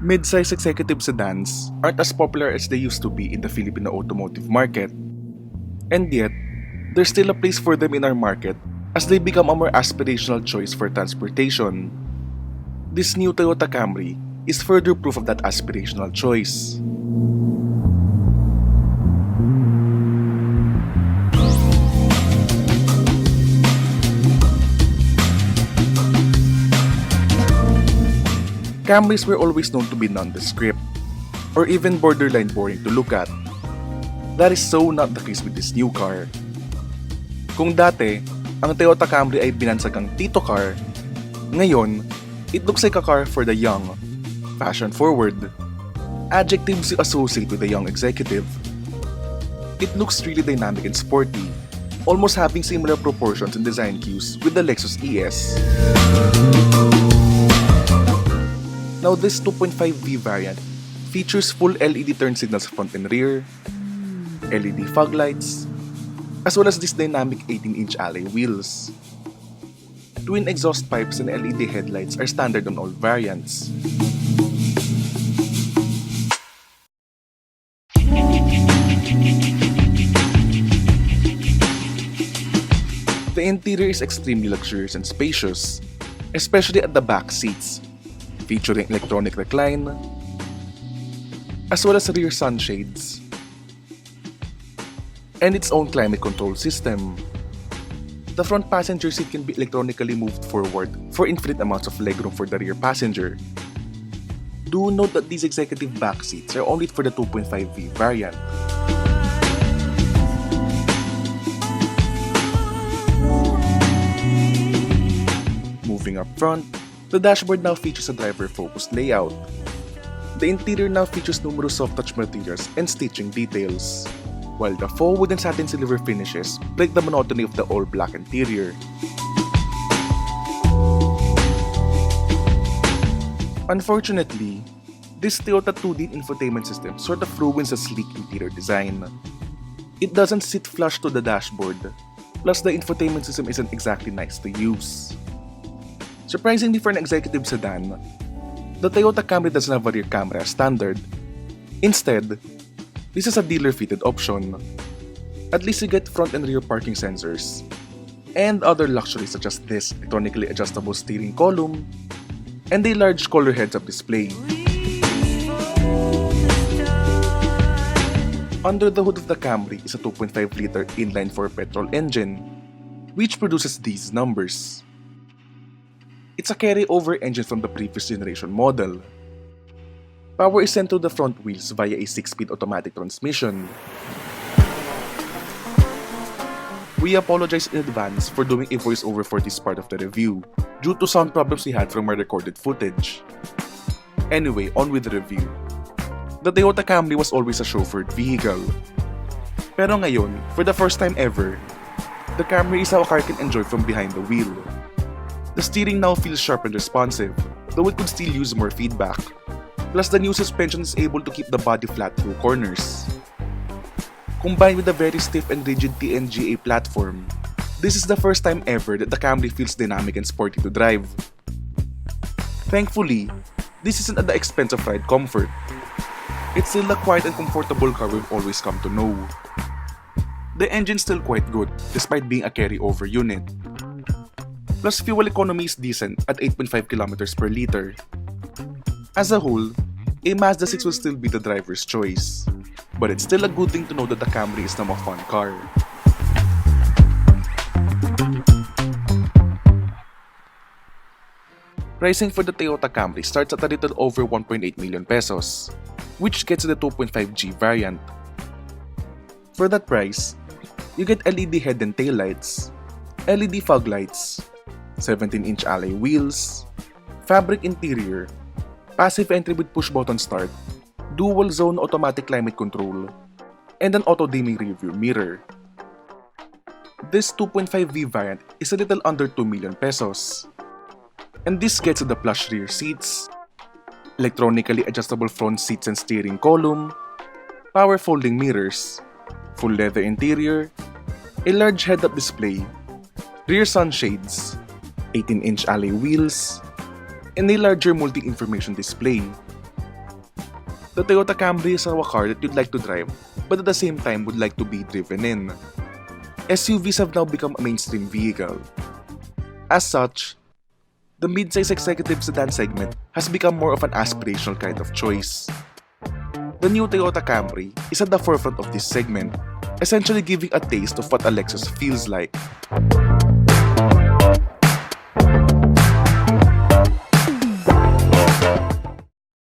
Mid-size executive sedans aren't as popular as they used to be in the Filipino automotive market. And yet, there's still a place for them in our market as they become a more aspirational choice for transportation. This new Toyota Camry is further proof of that aspirational choice. Camrys were always known to be nondescript, or even borderline boring to look at. That is so not the case with this new car. Kung dati, ang Toyota Camry ay binansagang Tito car, ngayon, it looks like a car for the young, fashion-forward. Adjectives you associate with the young executive. It looks really dynamic and sporty, almost having similar proportions and design cues with the Lexus ES. Now this 2.5V variant features full LED turn signals front and rear, LED fog lights, as well as these dynamic 18-inch alloy wheels. Twin exhaust pipes and LED headlights are standard on all variants. The interior is extremely luxurious and spacious, especially at the back seats, featuring electronic recline, as well as rear sunshades, and its own climate control system. The front passenger seat can be electronically moved forward for infinite amounts of legroom for the rear passenger. Do note that these executive back seats are only for the 2.5V variant. Moving up front, the dashboard now features a driver-focused layout. The interior now features numerous soft-touch materials and stitching details, while the faux wood and satin silver finishes break the monotony of the all-black interior. Unfortunately, this Toyota 2D infotainment system sort of ruins the sleek interior design. It doesn't sit flush to the dashboard, plus the infotainment system isn't exactly nice to use. Surprisingly for an executive sedan, the Toyota Camry doesn't have a rear camera as standard. Instead, this is a dealer-fitted option. At least you get front and rear parking sensors, and other luxuries such as this electronically adjustable steering column, and a large color heads-up display. Under the hood of the Camry is a 2.5-liter inline-4 petrol engine, which produces these numbers. It's a carryover engine from the previous generation model. Power is sent to the front wheels via a 6-speed automatic transmission. We apologize in advance for doing a voiceover for this part of the review, due to sound problems we had from our recorded footage. Anyway, on with the review. The Toyota Camry was always a chauffeured vehicle. Pero ngayon, for the first time ever, the Camry is how a car can enjoy from behind the wheel. The steering now feels sharp and responsive, though it could still use more feedback. Plus, the new suspension is able to keep the body flat through corners. Combined with a very stiff and rigid TNGA platform, this is the first time ever that the Camry feels dynamic and sporty to drive. Thankfully, this isn't at the expense of ride comfort. It's still a quiet and comfortable car we've always come to know. The engine's still quite good, despite being a carryover unit. Plus, fuel economy is decent at 8.5 kilometers per liter. As a whole, a Mazda 6 will still be the driver's choice. But it's still a good thing to know that the Camry is now a fun car. Pricing for the Toyota Camry starts at a little over 1.8 million pesos, which gets the 2.5G variant. For that price, you get LED head and tail lights, LED fog lights, 17-inch alloy wheels, fabric interior, passive entry with push-button start, dual-zone automatic climate control, and an auto-dimming rearview mirror. This 2.5V variant is a little under 2 million pesos. And this gets the plush rear seats, electronically adjustable front seats and steering column, power folding mirrors, full leather interior, a large head-up display, rear sunshades, 18-inch alloy wheels, and a larger multi-information display. The Toyota Camry is a car that you'd like to drive, but at the same time would like to be driven in. SUVs have now become a mainstream vehicle. As such, the mid-size executive sedan segment has become more of an aspirational kind of choice. The new Toyota Camry is at the forefront of this segment, essentially giving a taste of what a Lexus feels like.